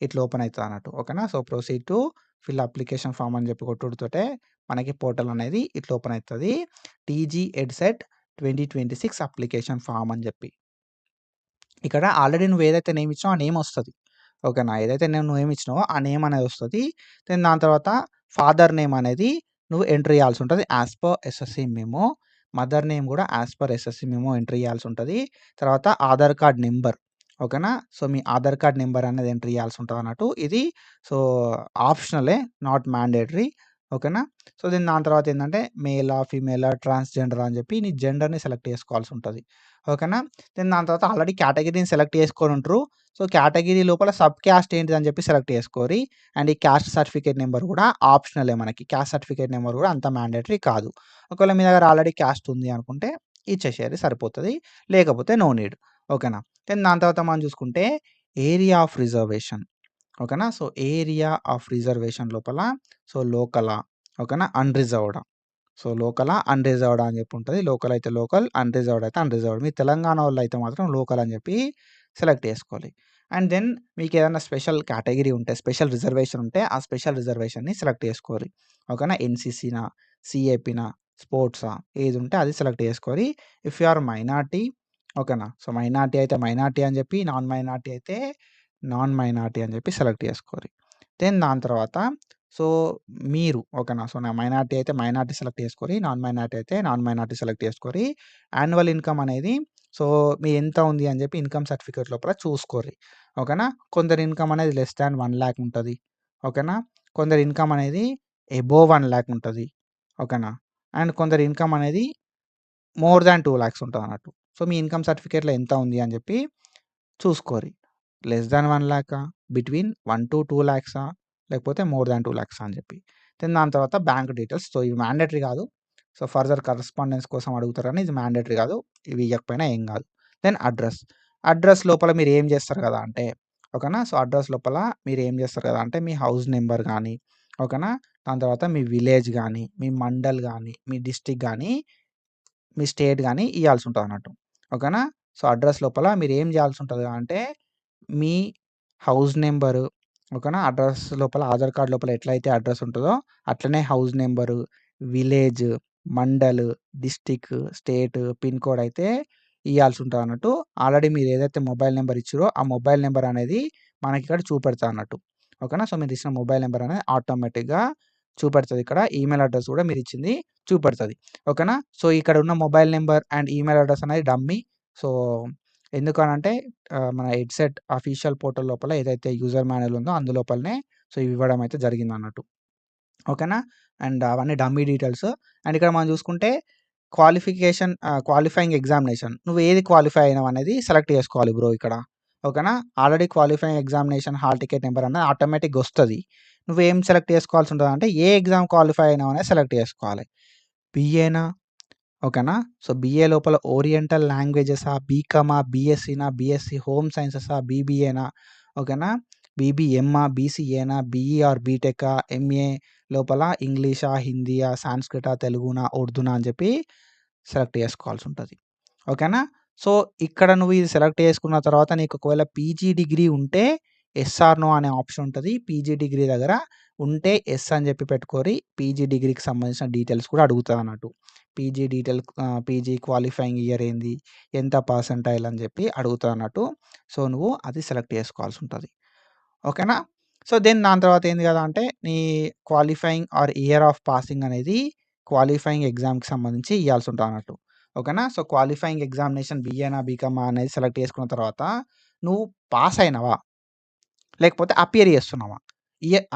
ఇట్లా ఓపెన్ అయితదన్నట్టు. ఓకేనా. So, proceed to fill application form అని చెప్పి కొట్టుడుతోటే మనకి పోర్టల్ అనేది ఇట్లా ఓపెన్ అయితది. టీజీ ఎడ్సెట్ 2026 అప్లికేషన్ ఫార్మ్ అని చెప్పి. ఇక్కడ ఆల్రెడీ నువ్వు ఏదైతే నేమ్ ఇచ్చినావో ఆ నేమ్ వస్తది. ఓకేనా. ఏదైతే నువ్వు నేమ్ ఇచ్చినావో ఆ నేమ్ అనేది వస్తది. దెన్ దాని తర్వాత ఫాదర్ నేమ్ అనేది నువ్వు ఎంటర్ చేయాల్సి ఉంటది. As per SSC memo. Mother name కూడా as per SSC memo enter చేయాల్సి ఉంటది. తర్వాత ఆధార్ కార్డ్ నంబర్. ఓకేనా. సో, మీ ఆధార్ కార్డ్ నంబర్ అనేది ఎంటర్ చేయాల్సి ఉంటదన్నట్టు. ఇది సో, ఆప్షనలే నాట్ మ్యాండేటరీ. ఓకేనా. సో, దాని తర్వాత ఏందంటే మేలా, ఫీమేలా, ట్రాన్స్‌జెండరా అని చెప్పి నీ జెండర్‌ని సెలెక్ట్ చేసుకోవాల్సి ఉంటది. ఓకేనా. దెన్ దాని తర్వాత ఆల్రెడీ కేటగిరీని సెలెక్ట్ చేసుకొని ఉంటరు. సో, కేటగిరీ లోపల సబ్ క్యాస్ట్ ఏంటిదని చెప్పి సెలెక్ట్ చేసుకోర్రి. అండ్ ఈ క్యాస్ట్ సర్టిఫికేట్ నంబర్ కూడా ఆప్షనలే మనకి. క్యాస్ట్ సర్టిఫికేట్ నంబర్ కూడా అంత మ్యాండేటరీ కాదు. ఒకవేళ మీ దగ్గర ఆల్రెడీ క్యాస్ట్ ఉంది అనుకుంటే ఇచ్చేసేయండి సరిపోతది. లేకపోతే నో నీడ్. ఓకేనా. దెన్ దాని తర్వాత మనం చూసుకుంటే ఏరియా ఆఫ్ రిజర్వేషన్. ఓకేనా. సో, ఏరియా ఆఫ్ రిజర్వేషన్ లోపల సో, లోకలా? ఓకేనా. అన్‌రిజర్వ్‌డా? సో, లోకలా? అన్‌రిజర్వ్‌డా అని చెప్పి ఉంటది. లోకల్ అయితే లోకల్, అన్‌రిజర్వ్‌డ్ అయితే అన్‌రిజర్వ్‌డ్. మీరు తెలంగాణ వాళ్ళైతే మాత్రం లోకల్ అని చెప్పి సెలెక్ట్ చేసుకోవాలి. అండ్ దెన్ మీకేదైనా స్పెషల్ కేటగిరీ ఉంటే, స్పెషల్ రిజర్వేషన్ ఉంటే ఆ స్పెషల్ రిజర్వేషన్‌ని సెలెక్ట్ చేసుకోర్రి. ఓకేనా. ఎన్‌సీసీనా? సీఏపీనా? స్పోర్ట్సా? ఏదుంటే అది సెలెక్ట్ చేసుకోరి. ఇఫ్ యూ ఆర్ మైనారిటీ ఓకేనా. సో, మైనారిటీ అయితే మైనారిటీ అని చెప్పి, నాన్ మైనారిటీ అయితే నాన్ మైనారిటీ అని చెప్పి సెలెక్ట్ చేసుకోరి. దెన్ దాని తర్వాత సో, మీరు ఓకేనా. సో, మైనారిటీ అయితే మైనారిటీ సెలెక్ట్ చేసుకోరి. నాన్ మైనారిటీ అయితే నాన్ మైనారిటీ సెలెక్ట్ చేసుకోరి. యాన్యువల్ ఇన్‌కమ్ అనేది సో, మీ ఎంత ఉంది అని చెప్పి ఇన్‌కమ్ సర్టిఫికేట్ లోపల చూసుకోర్రి. ఓకేనా. కొందరి ఇన్‌కమ్ అనేది లెస్ థాన్ 1,00,000 ఉంటది. ఓకేనా. కొందరి ఇన్‌కమ్ అనేది అబోవ్ 1,00,000 ఉంటది. ఓకేనా. అండ్ కొందరి ఇన్‌కమ్ అనేది మోర్ థాన్ 2,00,000 ఉంటదన్నట్టు. సో, మీ ఇన్‌కమ్ సర్టిఫికేట్‌లో ఎంత ఉంది అని చెప్పి చూసుకోరి. లెస్ థాన్ 1,00,000 బిట్వీన్ 1-2 లాక్సా? లేకపోతే మోర్ థాన్ 2 లాక్సా అని చెప్పి. దెన్ దాని తర్వాత బ్యాంక్ డీటెయిల్స్. సో, ఇవి మ్యాండేటరీ కాదు. సో, ఫర్దర్ కరస్పాండెన్స్ కోసం అడుగుతారని ఇది మ్యాండేటరీ కాదు. ఇవి ఇయ్యకపోయినా ఏం కాదు. Then address. అడ్రెస్ లోపల మీరు ఏం చేస్తారు కదా అంటే ఓకేనా. సో, అడ్రెస్ లోపల మీరు ఏం చేస్తారు కదా అంటే మీ హౌస్ నంబర్ గాని ఓకేనా. దాని తర్వాత మీ విలేజ్ గాని, మీ మండల్ గాని, మీ డిస్ట్రిక్ట్ గాని, మీ స్టేట్ గాని ఇయ్యాల్సి ఉంటదన్నట్టు. ఓకేనా. సో, అడ్రెస్ లోపల మీరు ఏం చేయాల్సి ఉంటది అంటే మీ హౌస్ నంబరు ఓకేనా. అడ్రెస్ లోపల ఆధార్ కార్డ్ లోపల ఎట్లయితే అడ్రెస్ ఉంటదో అట్లనే house number, village, mandal, district, state, pin code అయితే ఇయ్యాల్సి ఉంటదన్నట్టు. ఆల్రెడీ మీరు ఏదైతే మొబైల్ నెంబర్ ఇచ్చిర్రో ఆ మొబైల్ నెంబర్ అనేది మనకిక్కడ చూపెడతదన్నట్టు. ఓకేనా. సో మీరిచ్చిన మొబైల్ నెంబర్ అనేది ఆటోమేటిక్‌గా చూపెడతది. ఇక్కడ ఈమెయిల్ అడ్రెస్ కూడా మీరిచ్చింది చూపెడతది. ఓకేనా. సో ఇక్కడ ఉన్న mobile number and email address అనేది డమ్మీ. సో ఎందుకనంటే మన హెడ్‌సెట్ అఫీషియల్ పోర్టల్ లోపల ఏదైతే యూజర్ మాన్యువల్ ఉందో అందులోపలనే సో ఇవి ఇవ్వడం అయితే జరిగిందన్నట్టు. ఓకేనా. అండ్ అవన్నీ డమ్మీ డీటెయిల్స్. అండ్ ఇక్కడ మనం చూసుకుంటే క్వాలిఫైయింగ్ ఎగ్జామినేషన్ నువ్వు ఏది క్వాలిఫై అయినావనేది సెలెక్ట్ చేసుకోవాలి బ్రో ఇక్కడ. ఓకేనా. Already qualifying examination hall ticket number అనేది ఆటోమేటిక్‌గా వస్తది. నువ్వేం సెలెక్ట్ చేసుకోవాల్సి ఉంటదంటే ఏ ఎగ్జామ్ క్వాలిఫై అయినావనేది సెలెక్ట్ చేసుకోవాలి. బీఏనా? ఓకేనా. సో బీఏ లోపల ఓరియంటల్ లాంగ్వేజెసా? బీకామా? బీఎస్సీనా? బీఎస్సీ హోమ్ సైన్సెసా? బీబీఏనా? ఓకేనా. బీబీఎమ్మా? బీసీఏనా? బీఈ ఆర్ బీటెకా? ఎంఏ లోపల ఇంగ్లీషా? హిందీయా? సాంస్క్రిటా? తెలుగునా? ఉర్దూనా? అని చెప్పి సెలెక్ట్ చేసుకోవాల్సి ఉంటది. ఓకేనా. సో ఇక్కడ నువ్వు ఇది సెలెక్ట్ చేసుకున్న తర్వాత నీకు ఒకవేళ పీజీ డిగ్రీ ఉంటే యెస్ ఆర్ నో అనే ఆప్షన్ ఉంటది. పీజీ డిగ్రీ దగ్గర ఉంటే యెస్ అని చెప్పి పెట్టుకోరి. పీజీ డిగ్రీకి సంబంధించిన డీటెయిల్స్ కూడా అడుగుతదన్నట్టు. పీజీ క్వాలిఫైయింగ్ ఇయర్ ఏంది? ఎంత పర్సెంటైల్ అని చెప్పి అడుగుతదన్నట్టు. సో నువ్వు అది సెలెక్ట్ చేసుకోవాల్సి ఉంటది. ఓకేనా. సో దెన్ దాని తర్వాత ఏంది కదా అంటే నీ qualifying or year of passing అనేది క్వాలిఫైయింగ్ ఎగ్జామ్‌కి సంబంధించి ఇయ్యాల్సి ఉంటదన్నట్టు. ఓకేనా. సో క్వాలిఫైయింగ్ ఎగ్జామినేషన్ బీఏనా? బీకామా? అనేది సెలెక్ట్ చేసుకున్న తర్వాత నువ్వు పాస్ అయినవా? లేకపోతే అపియర్ చేస్తున్నావా?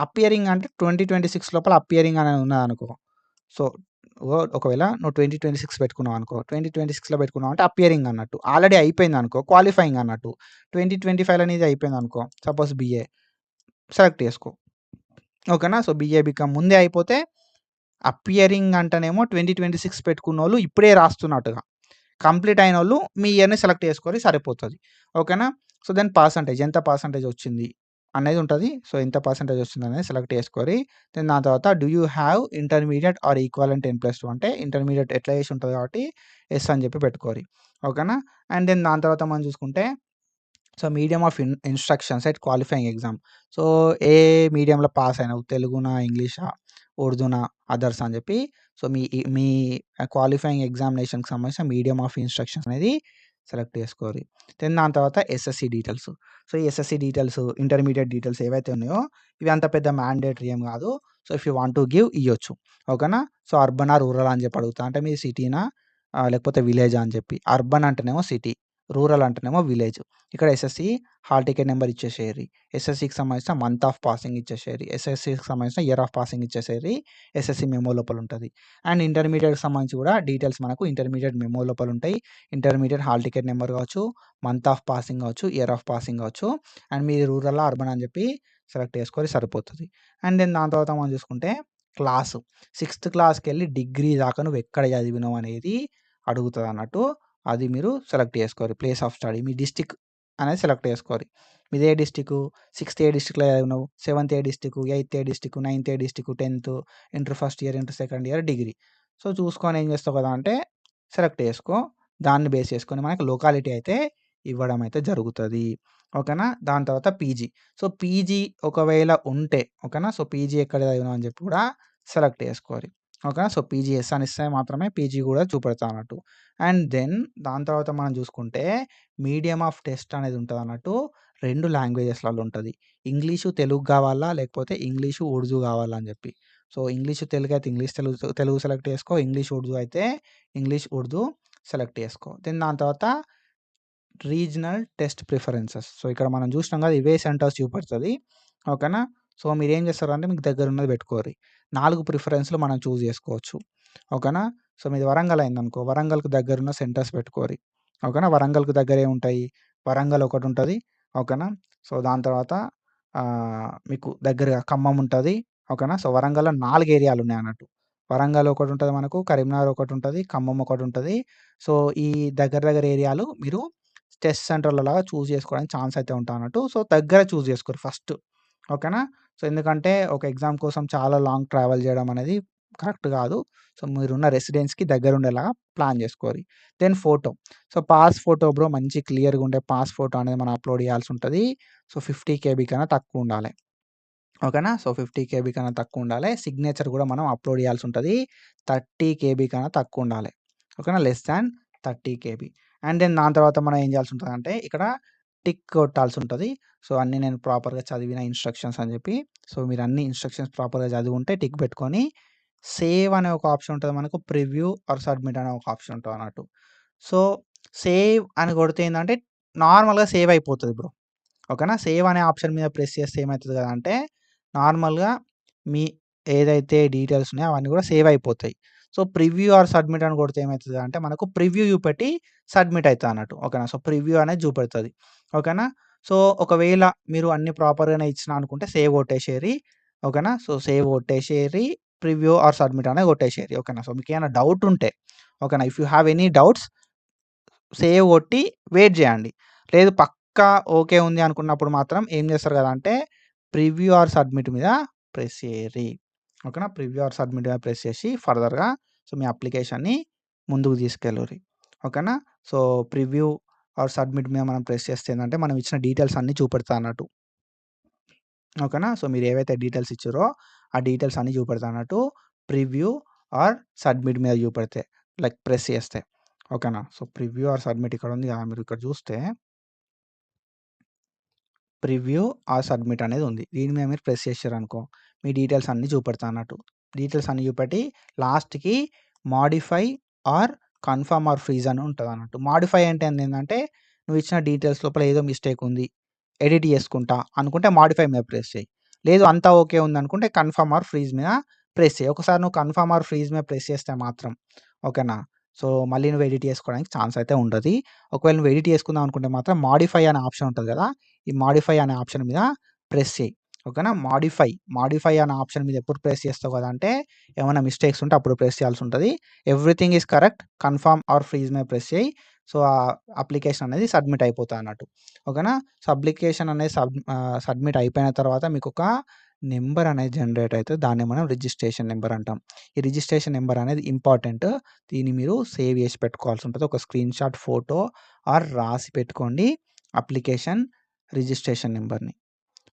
అపియరింగ్ అంటే 2026 లోపల అపియరింగ్ అనేది ఉన్నదనుకో. సో ఒకవేళ నువ్వు 2026 పెట్టుకున్నావనుకో. 2026లో పెట్టుకున్నావంటే అపియరింగ్ అన్నట్టు. ఆల్రెడీ అయిపోయిందనుకో క్వాలిఫైయింగ్ అన్నట్టు. 2025లో నీది అయిపోయిందనుకో. సపోజ్ బీఏ సెలెక్ట్ చేసుకో. ఓకేనా. సో బీఏ, బీకామ్ ముందే అయిపోతే అపియరింగ్ అంటేనేమో 2026 పెట్టుకున్నోళ్ళు ఇప్పుడే రాస్తున్నట్టుగా. కంప్లీట్ అయినోళ్ళు మీ ఇయర్‌ని సెలెక్ట్ చేసుకోరి సరిపోతది. ఓకేనా. సో దెన్ పర్సెంటేజ్ ఎంత పర్సెంటేజ్ వచ్చింది అనేది ఉంటది. సో ఎంత పర్సెంటేజ్ వచ్చిందనేది సెలెక్ట్ చేసుకోరి. దెన్ దాని తర్వాత do you have intermediate or equivalent 10+2 అంటే ఇంటర్మీడియేట్ ఎట్లా చేసి ఉంటది కాబట్టి యెస్ అని చెప్పి పెట్టుకోరి. ఓకేనా. అండ్ దెన్ దాని తర్వాత మనం చూసుకుంటే so medium of instructions at qualifying exam. So ఏ మీడియంలో పాస్ అయినావు? తెలుగునా? ఇంగ్లీషా? ఉర్దూనా? అదర్సా? అని చెప్పి సో మీ క్వాలిఫైయింగ్ ఎగ్జామినేషన్‌కి సంబంధించిన మీడియం ఆఫ్ ఇన్‌స్ట్రక్షన్స్ అనేది సెలెక్ట్ చేసుకోరి. దెన్ దాని తర్వాత ఎస్ఎస్‌సి డీటెయిల్స్. సో ఈ ఎస్ఎస్‌సి డీటెయిల్స్, ఇంటర్మీడియేట్ డీటెయిల్స్ ఏవైతే ఉన్నాయో ఇవి అంత పెద్ద మ్యాండేటరీ ఏం కాదు. So if you want to give ఇయ్యొచ్చు. ఓకేనా. సో అర్బనా? రూరలా? అని చెప్పి అడుగుతా. అంటే మీది సిటీనా? లేకపోతే విలేజా? అని చెప్పి. అర్బన్ అంటేనేమో సిటీ. రూరల్ అంటేనేమో విలేజ్. ఇక్కడ ఎస్ఎస్‌సి హాల్ టికెట్ నెంబర్ ఇచ్చేసేయరి. ఎస్ఎస్‌సికి సంబంధించిన మంత్ ఆఫ్ పాసింగ్ ఇచ్చేసేయరి. ఎస్ఎస్‌సికి సంబంధించిన ఇయర్ ఆఫ్ పాసింగ్ ఇచ్చేసేయరి. ఎస్ఎస్‌సి మెమో లోపల ఉంటది. అండ్ ఇంటర్మీడియేట్‌కి సంబంధించి కూడా డీటెయిల్స్ మనకు ఇంటర్మీడియేట్ మెమో లోపల ఉంటాయి. ఇంటర్మీడియేట్ హాల్ టికెట్ నెంబర్ కావచ్చు, మంత్ ఆఫ్ పాసింగ్ కావచ్చు, ఇయర్ ఆఫ్ పాసింగ్ కావచ్చు. అండ్ మీది రూరలా? అర్బన్ అని చెప్పి సెలెక్ట్ చేసుకోరి సరిపోతది. అండ్ దెన్ దాని తర్వాత మనం చూసుకుంటే క్లాసు. 6థ్ క్లాస్‌కెళ్ళి డిగ్రీ దాకా నువ్వు ఎక్కడ చదివినావు అనేది అడుగుతదన్నట్టు. అది మీరు సెలెక్ట్ చేసుకోరి. ప్లేస్ ఆఫ్ స్టడీ మీ డిస్ట్రిక్ట్ అనేది సెలెక్ట్ చేసుకోరి. మీది ఏ డిస్ట్రిక్టు? 6థ్ ఏ డిస్ట్రిక్ట్‌లో చదివినావు? 7థ్ ఏ డిస్ట్రిక్టు? 8థ్ ఏ డిస్ట్రిక్టు? 9థ్ ఏ డిస్ట్రిక్టు? 10థ్, inter first year, inter second year, degree. So చూసుకొని ఏం చేస్తావు కదా అంటే సెలెక్ట్ చేసుకో. దాన్ని బేస్ చేసుకొని మనకు లొకాలిటీ అయితే ఇవ్వడం అయితే జరుగుతది. ఓకేనా. దాని తర్వాత పీజీ. సో పీజీ ఒకవేళ ఉంటే ఓకేనా. సో పీజీ ఎక్కడ చదివినావు అని చెప్పి కూడా సెలెక్ట్ చేసుకోరి. ఓకేనా. సో పీజీ యెస్ అని ఇస్తే మాత్రమే పీజీ కూడా చూపెడతదన్నట్టు. అండ్ దెన్ దాని తర్వాత మనం చూసుకుంటే మీడియం ఆఫ్ టెస్ట్ అనేది ఉంటదన్నట్టు. 2 లాంగ్వేజెస్‌లలో ఉంటది. ఇంగ్లీషు, తెలుగు కావాలా? లేకపోతే ఇంగ్లీషు, ఉర్దూ కావాలా? అని చెప్పి. సో ఇంగ్లీషు, తెలుగు అయితే ఇంగ్లీష్, తెలుగు సెలెక్ట్ చేసుకో. ఇంగ్లీష్, ఉర్దూ అయితే ఇంగ్లీష్, ఉర్దూ సెలెక్ట్ చేసుకో. దెన్ దాని తర్వాత రీజనల్ టెస్ట్ ప్రిఫరెన్సెస్. సో ఇక్కడ మనం చూసినాం కదా ఇవే సెంటర్స్ చూపెడతది. ఓకేనా. సో మీరేం చేస్తారంటే మీకు దగ్గరున్నది పెట్టుకోరి. 4 ప్రిఫరెన్స్‌లు మనం చూజ్ చేసుకోవచ్చు. ఓకేనా. సో మీది వరంగల్ అయిందనుకో వరంగల్‌కి దగ్గరున్న సెంటర్స్ పెట్టుకోరి. ఓకేనా. వరంగల్‌కి దగ్గర ఏముంటాయి? వరంగల్ ఒకటుంటది. ఓకేనా. సో దాని తర్వాత మీకు దగ్గరగా ఖమ్మం ఉంటది. ఓకేనా. సో వరంగల్‌లో 4 ఏరియాలున్నాయన్నట్టు. వరంగల్ ఒకటుంటది మనకు, కరీంనగర్ ఒకటుంటది, ఖమ్మం ఒకటుంటది. సో ఈ దగ్గర దగ్గర ఏరియాలు మీరు టెస్ట్ సెంటర్‌లలాగా చూజ్ చేసుకోవడానికి ఛాన్స్ అయితే ఉంటదన్నట్టు. సో దగ్గర చూజ్ చేసుకోరి ఫస్ట్. ఓకేనా. సో ఎందుకంటే ఒక ఎగ్జామ్ కోసం చాలా లాంగ్ ట్రావెల్ చేయడం అనేది కరెక్ట్ కాదు. సో మీరున్న రెసిడెన్స్‌కి దగ్గరుండేలాగా ప్లాన్ చేసుకోరి. Then photo. So pass photo bro మంచి క్లియర్‌గా ఉండే పాస్ ఫోటో అనేది మనం అప్‌లోడ్ చేయాల్సి ఉంటది. సో 50 కేబీ కన్నా తక్కువ ఉండాలి. ఓకేనా. సో 50 కేబీ కన్నా తక్కువ ఉండాలి. సిగ్నేచర్ కూడా మనం అప్‌లోడ్ చేయాల్సి ఉంటది. 30 కేబీ కన్నా తక్కువ ఉండాలి. ఓకేనా. Less than 30 KB. And then దాని తర్వాత మనం ఏం చేయాల్సి ఉంటదంటే ఇక్కడ టిక్ కొట్టాల్సి ఉంటది. సో, అన్నీ నేను ప్రాపర్‌గా చదివిన ఇన్‌స్ట్రక్షన్స్ అని చెప్పి. సో, మీరు అన్ని ఇన్‌స్ట్రక్షన్స్ ప్రాపర్‌గా చదివి ఉంటే టిక్ పెట్టుకొని సేవ్ అనే ఒక ఆప్షన్ ఉంటది మనకు. ప్రివ్యూ ఆర్ సబ్మిట్ అనే ఒక ఆప్షన్ ఉంటదన్నట్టు. సో, సేవ్ అని కొడితే ఏందంటే నార్మల్‌గా సేవ్ అయిపోతది బ్రో. ఓకేనా. సేవ్ అనే ఆప్షన్ మీద ప్రెస్ చేస్తే ఏమైతది కదా అంటే నార్మల్‌గా మీ ఏదైతే డీటెయిల్స్ ఉన్నాయో అవన్నీ కూడా సేవ్ అయిపోతాయి. సో, ప్రివ్యూ ఆర్ సబ్మిట్ అని కొడితే ఏమైతది అంటే మనకు ప్రివ్యూ చూపెట్టి సబ్మిట్ అయితదన్నట్టు. ఓకేనా. సో, ప్రివ్యూ అనేది చూపెడతది. ఓకేనా. సో, ఒకవేళ మీరు అన్నీ ప్రాపర్‌గానే ఇచ్చినా అనుకుంటే సేవ్ కొట్టేసేరి. ఓకేనా. సో, సేవ్ కొట్టేసేరి. ప్రివ్యూ ఆర్ సబ్మిట్ అనేది కొట్టేసేరి. ఓకేనా. సో, మీకేమైనా డౌట్ ఉంటే ఓకేనా. If you have any doubts save కొట్టి వెయిట్ జేయండి. లేదు పక్కా ఓకే ఉంది అనుకున్నప్పుడు మాత్రం ఏం చేస్తారు కదా అంటే ప్రివ్యూ ఆర్ సబ్మిట్ మీద ప్రెస్ చేయండి. ఓకేనా. ప్రివ్యూ ఆర్ సబ్మిట్ మీద ప్రెస్ చేసి ఫర్దర్‌గా సో, మీ అప్లికేషన్‌ని ముందుకు తీసుకెళ్ళుర్రి. ఓకేనా. సో, ప్రివ్యూ ఆర్ సబ్మిట్ మీద మనం ప్రెస్ చేస్తే ఏందంటే మనం ఇచ్చిన డీటెయిల్స్ అన్నీ చూపెడతా అన్నట్టు. ఓకేనా. సో, మీరు ఏవైతే డీటెయిల్స్ ఇచ్చిర్రో ఆ డీటెయిల్స్ అన్నీ చూపెడతా అన్నట్టు. ప్రివ్యూ ఆర్ సబ్మిట్ మీద చూపెడితే లైక్ ప్రెస్ చేస్తే. ఓకేనా. సో, ప్రివ్యూ ఆర్ సబ్మిట్ ఇక్కడ ఉంది కదా! మీరు ఇక్కడ చూస్తే ప్రివ్యూ ఆర్ సబ్మిట్ అనేది ఉంది. దీని మీద మీరు ప్రెస్ చేశారనుకో మీ డీటెయిల్స్ అన్నీ చూపెడతా అన్నట్టు. డీటెయిల్స్ అన్నీ చూపెట్టి లాస్ట్‌కి modify or confirm or freeze అని ఉంటదన్నట్టు. మోడిఫై అంటే ఏందంటే నువ్వు ఇచ్చిన డీటెయిల్స్ లోపల ఏదో మిస్టేక్ ఉంది. ఎడిట్ చేసుకుంటా అనుకుంటే మోడిఫై మీద ప్రెస్ చెయ్యి. లేదు అంతా ఓకే ఉందనుకుంటే కన్ఫర్మ్ ఆర్ ఫ్రీజ్ మీద ప్రెస్ చెయ్యి. ఒకసారి నువ్వు కన్ఫర్మ్ ఆర్ ఫ్రీజ్ మీద ప్రెస్ చేస్తే మాత్రం ఓకేనా. సో, మళ్ళీ నువ్వు ఎడిట్ చేసుకోవడానికి ఛాన్స్ అయితే ఉండది. ఒకవేళ నువ్వు ఎడిట్ చేసుకుందాం అనుకుంటే మాత్రం మోడిఫై అనే ఆప్షన్ ఉంటది కదా! ఈ మోడిఫై అనే ఆప్షన్ మీద ప్రెస్ చెయ్యి. ఓకేనా. మోడిఫై అనే ఆప్షన్ మీద ఎప్పుడు ప్రెస్ చేస్తావు కదా అంటే ఏమైనా మిస్టేక్స్ ఉంటే అప్పుడు ప్రెస్ చేయాల్సి ఉంటది. Everything is correct confirm or freeze మీద ప్రెస్ చెయ్యి. సో, ఆ అప్లికేషన్ అనేది సబ్మిట్ అయిపోతాదన్నట్టు. ఓకేనా. సో, అప్లికేషన్ అనేది సబ్మిట్ అయిపోయిన తర్వాత మీకొక నంబర్ అనేది జనరేట్ అయితది. దాన్ని మనం రిజిస్ట్రేషన్ నంబర్ అంటాం. ఈ రిజిస్ట్రేషన్ నంబర్ అనేది ఇంపార్టెంట్. దీన్ని మీరు సేవ్ చేసి పెట్టుకోవాల్సి ఉంటది. ఒక స్క్రీన్‌షాట్ ఫోటో ఆర్ రాసి పెట్టుకోండి అప్లికేషన్ రిజిస్ట్రేషన్ నంబర్‌ని.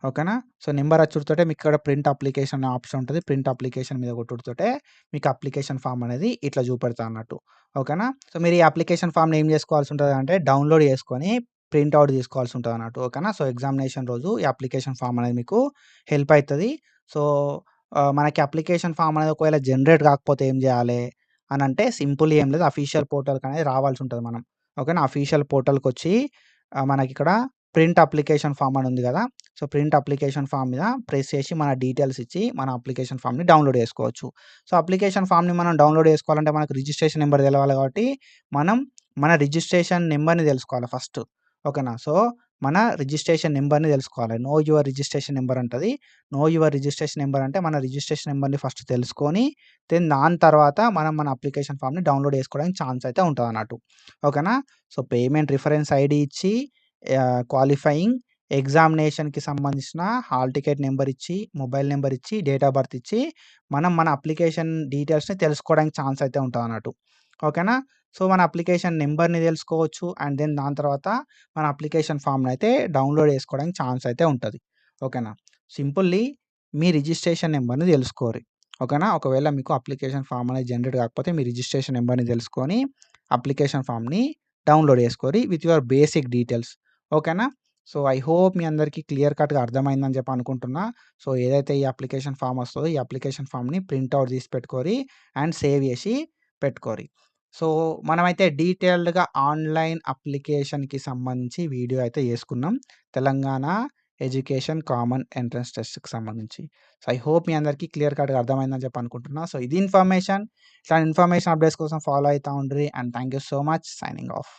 ఓకేనా. సో, నంబర్ అచ్చుడుతోటే మీకిక్కడ ప్రింట్ అప్లికేషన్ అనే ఆప్షన్ ఉంటది. ప్రింట్ అప్లికేషన్ మీద కొట్టుడుతోటే మీకు అప్లికేషన్ ఫార్మ్ అనేది ఇట్లా చూపెడతాదన్నట్టు. ఓకేనా. సో, మీరు ఈ అప్లికేషన్ ఫార్మ్‌ని ఏం చేసుకోవాల్సి ఉంటదంటే డౌన్‌లోడ్ చేసుకొని ప్రింట్ ఔట్ తీసుకోవాల్సి ఉంటదన్నట్టు. ఓకేనా. సో, ఎగ్జామినేషన్ రోజు ఈ అప్లికేషన్ ఫార్మ్ అనేది మీకు హెల్ప్ అయితది. సో, మనకి అప్లికేషన్ ఫార్మ్ అనేది ఒకవేళ జనరేట్ కాకపోతే ఏం చేయాలి అనంటే సింపుల్ ఏం లేదు. అఫీషియల్ పోర్టల్‌కనేది రావాల్సి ఉంటది మనం. ఓకేనా. అఫీషియల్ పోర్టల్‌కొచ్చి మనకిక్కడ ప్రింట్ అప్లికేషన్ ఫార్మ్ అని ఉంది కదా! సో, ప్రింట్ అప్లికేషన్ ఫార్మ్ మీద ప్రెస్ చేసి మన డీటెయిల్స్ ఇచ్చి మన అప్లికేషన్ ఫార్మ్‌ని డౌన్‌లోడ్ చేసుకోవచ్చు. సో, అప్లికేషన్ ఫార్మ్‌ని మనం డౌన్‌లోడ్ చేసుకోవాలంటే మనకు రిజిస్ట్రేషన్ నంబర్ తెలవాలి కాబట్టి మనం మన రిజిస్ట్రేషన్ నంబర్‌ని తెలుసుకోవాలి ఫస్ట్. ఓకేనా. సో, మన రిజిస్ట్రేషన్ నంబర్‌ని తెలుసుకోవాలి. నో యువర్ రిజిస్ట్రేషన్ నంబర్ అంటది. నో యువర్ రిజిస్ట్రేషన్ నంబర్ అంటే మన రిజిస్ట్రేషన్ నంబర్‌ని ఫస్ట్ తెలుసుకొని దెన్ దాని తర్వాత మనం మన అప్లికేషన్ ఫార్మ్‌ని డౌన్‌లోడ్ చేసుకోవడానికి ఛాన్స్ అయితే ఉంటదన్నట్టు. ఓకేనా. సో, పేమెంట్ రిఫరెన్స్ ఐడీ ఇచ్చి క్వాలిఫయింగ్ ఎగ్జామినేషన్‌కి సంబంధించిన హాల్ టికెట్ నంబర్ ఇచ్చి, మొబైల్ నంబర్ ఇచ్చి, డేట్ ఆఫ్ బర్త్ ఇచ్చి, మనం మన అప్లికేషన్ డీటెయిల్స్‌ని తెలుసుకోవడానికి ఛాన్స్ అయితే ఉంటదన్నట్టు. ఓకేనా. సో, మన అప్లికేషన్ నంబర్‌ని తెలుసుకోవచ్చు. అండ్ దెన్ దాని తర్వాత మన అప్లికేషన్ ఫార్మ్‌నయితే డౌన్‌లోడ్ చేసుకోవడానికి ఛాన్స్ అయితే ఉంటది. ఓకేనా. సింపుల్లీ మీ రిజిస్ట్రేషన్ నంబర్‌ని తెలుసుకోరి. ఓకేనా. ఒకవేళ మీకు అప్లికేషన్ ఫార్మ్ అనేది జనరేట్ కాకపోతే మీ రిజిస్ట్రేషన్ నంబర్‌ని తెలుసుకొని అప్లికేషన్ ఫార్మ్‌ని డౌన్‌లోడ్ చేసుకోరి విత్ యువర్ బేసిక్ డీటెయిల్స్. ఓకేనా. సో, ఐ హోప్ మీ అందరికీ క్లియర్ కట్‌గా అర్థమైందని చెప్పి అనుకుంటున్నా. సో, ఏదైతే ఈ అప్లికేషన్ ఫార్మ్ వస్తదో ఈ అప్లికేషన్ ఫార్మ్‌ని ప్రింట్ ఔట్ తీసి పెట్టుకోరి అండ్ సేవ్ చేసి పెట్టుకోరి. సో, మనమైతే డీటెయిల్డ్‌గా ఆన్‌లైన్ అప్లికేషన్‌కి సంబంధించి వీడియో అయితే చేసుకున్నాం. తెలంగాణ ఎడ్యుకేషన్ కామన్ ఎంట్రన్స్ టెస్ట్‌కి సంబంధించి. సో, ఐ హోప్ మీ అందరికీ క్లియర్ కట్‌గా అర్థమైందని చెప్పి అనుకుంటున్నా. సో, ఇది ఇన్ఫర్మేషన్. ఇట్లాంటి ఇన్ఫర్మేషన్ అప్డేట్స్ కోసం ఫాలో అయితా ఉండుర్రి. And thank you so much. Signing of.